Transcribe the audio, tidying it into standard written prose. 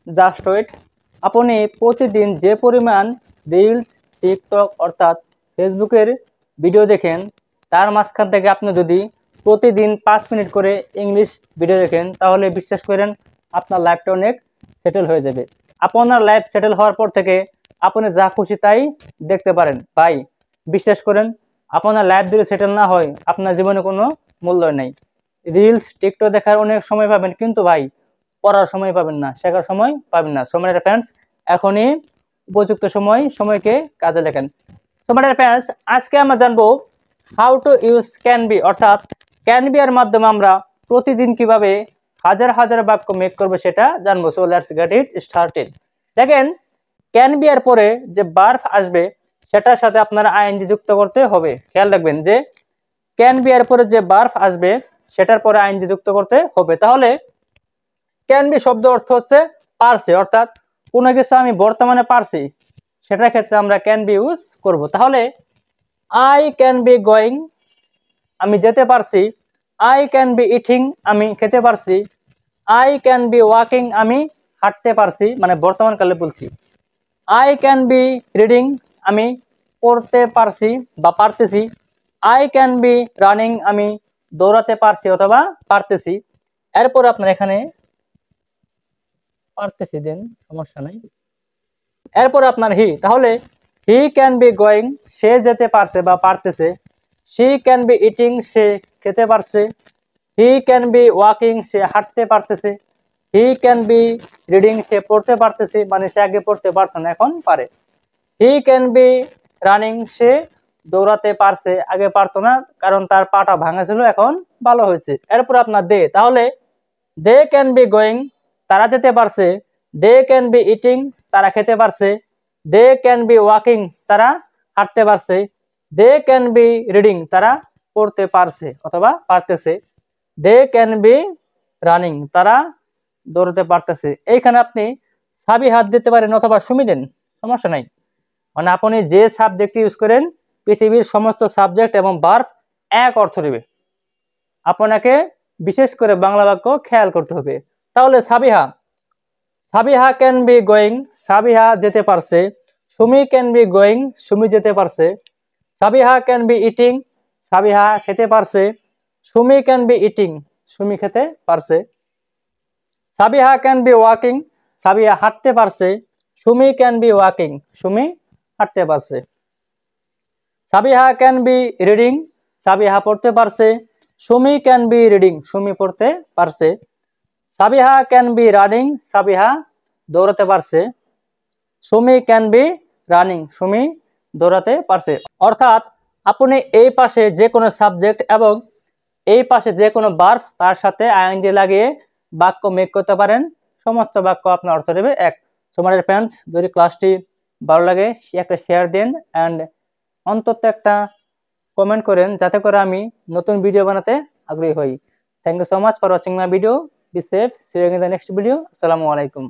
Just wait. আপনি প্রতিদিন যে পরিমাণ রিলস, টিকটক অর্থাৎ ফেসবুকের ভিডিও দেখেন, তার মাঝখান থেকে আপনি যদি প্রতিদিন 5 মিনিট করে ইংলিশ ভিডিও দেখেন, তাহলে বিশ্বাস করেন আপনার লাইফটা অনেক সেটেল হয়ে যাবে। আপনার লাইফ সেটেল হওয়ার পর থেকে আপনি যা খুশি তাই দেখতে পারেন। ভাই বিশ্বাস করেন, আপনার লাইফ যদি সেটেল না হয়, আপনার জীবনে কোনো মূল্য নেই। রিলস, টিকটক দেখার অনেক সময় পাবেন, কিন্তু ভাই পড়ার সময় পাবেন না, শেখার সময় পাবেন না। সো মাই ডিয়ার ফ্রেন্ডস, এখনই উপযুক্ত সময়কে কাজে লাগান। সো মাই ডিয়ার ফ্রেন্ডস, আজকে আমরা জানবো how to use can be, অর্থাৎ ক্যান বি এর মাধ্যমে আমরা প্রতিদিন কিভাবে হাজার হাজার বাক্য মেক করবো সেটা জানবো। So let's get it started. দেখেন, ক্যান বি এর পরে যে ভার্ব আসবে সেটার সাথে আপনারা আইএনজি যুক্ত করতে হবে। খেয়াল রাখবেন যে ক্যান বি এর পরে যে ভার্ব আসবে সেটার পরে আইএনজি যুক্ত করতে হবে। তাহলে ক্যান বি শব্দ অর্থ হচ্ছে পারছে, অর্থাৎ কোনো কিছু আমি বর্তমানে পারছি, সেটার ক্ষেত্রে আমরা ক্যান বি ইউজ করব। তাহলে আই ক্যান বি গোয়িং, আমি যেতে পারছি। আই ক্যান বি ইটিং, আমি খেতে পারছি। আই ক্যান বি ওয়াকিং, আমি হাঁটতে পারছি, মানে বর্তমান কালে বলছি। আই ক্যান বি রিডিং, আমি পড়তে পারছি বা পারতেছি। আই ক্যান বি রানিং, আমি দৌড়াতে পারছি অথবা পারতেছি। এরপর আপনার এখানে পারতেছি দেন, সমস্যা নাই। এরপর আপনার হি, তাহলে হি ক্যান বি গোয়িং, সে যেতে পারছে বা পারতেছে। শি ক্যান বি ইটিং, সে খেতে পারছে। হি ক্যান বি ওয়াকিং, সে হাঁটতে পারতেছে। হি ক্যান বি রিডিং, সে পড়তে পারতেছে, মানে সে আগে পড়তে পারতো না, এখন পারে। হি ক্যান বি রানিং, সে দৌড়াতে পারছে, আগে পারতো না কারণ তার পাটা ভাঙা ছিল, এখন ভালো হয়েছে। এরপর আপনার দে, তাহলে দে ক্যান বি গোয়িং, তারা যেতে পারছে। দে ক্যান বি ইটিং, তারা খেতে পারছে। দে ক্যান বি ওয়াকিং, তারা হাঁটতে পারছে। দে ক্যান বি রিডিং, তারা পড়তে পারছে অথবা পারতেছে। দে ক্যান বি রানিং, তারা দৌড়তে পারতেছে। এইখানে আপনি সাবি হাত দিতে পারেন অথবা সুমি দেন, সমস্যা নাই। মানে আপনি যে সাবজেক্ট ইউজ করেন, পৃথিবীর সমস্ত সাবজেক্ট এবং ভার্ব এক অর্থ নেবে। আপনাকে বিশেষ করে বাংলা বাক্য খেয়াল করতে হবে। তাহলে Sabiha, Sabiha can be going, Sabiha যেতে পারছে। Sumi can be going, Sumi যেতে পারছে। Sabiha can be eating, Sabiha খেতে পারছে। Sumi can be eating, Sumi খেতে পারছে। Sabiha can be walking, Sabiha হাঁটতে পারছে। Sumi can be walking, Sumi হাঁটতে পারছে। Sabiha can be reading, Sabiha পড়তে পারছে। Sumi can be reading, Sumi পড়তে পারছে। Sabiha can be running, Sabiha দৌড়াতে পারছে। Sumi can be running, Sumi দৌড়াতে পারছে। অর্থাৎ আপনি এই পাশে যে কোনো সাবজেক্ট এবং এই পাশে যে কোনো ভার্ব তার সাথে আইএনজি লাগিয়ে বাক্য মেক করতে পারেন। সমস্ত বাক্য আপনার অর্থ দেবে এক। সো মাই ডিয়ার ফ্রেন্ডস, যদি ক্লাসটি ভালো লাগে একটা শেয়ার দেন অ্যান্ড অন্তত একটা কমেন্ট করেন, যাতে করে আমি নতুন ভিডিও বানাতে আগ্রহী হই। Thank you so much for watching my video. Be safe, see you in the next video. আসসালামু আলাইকুম।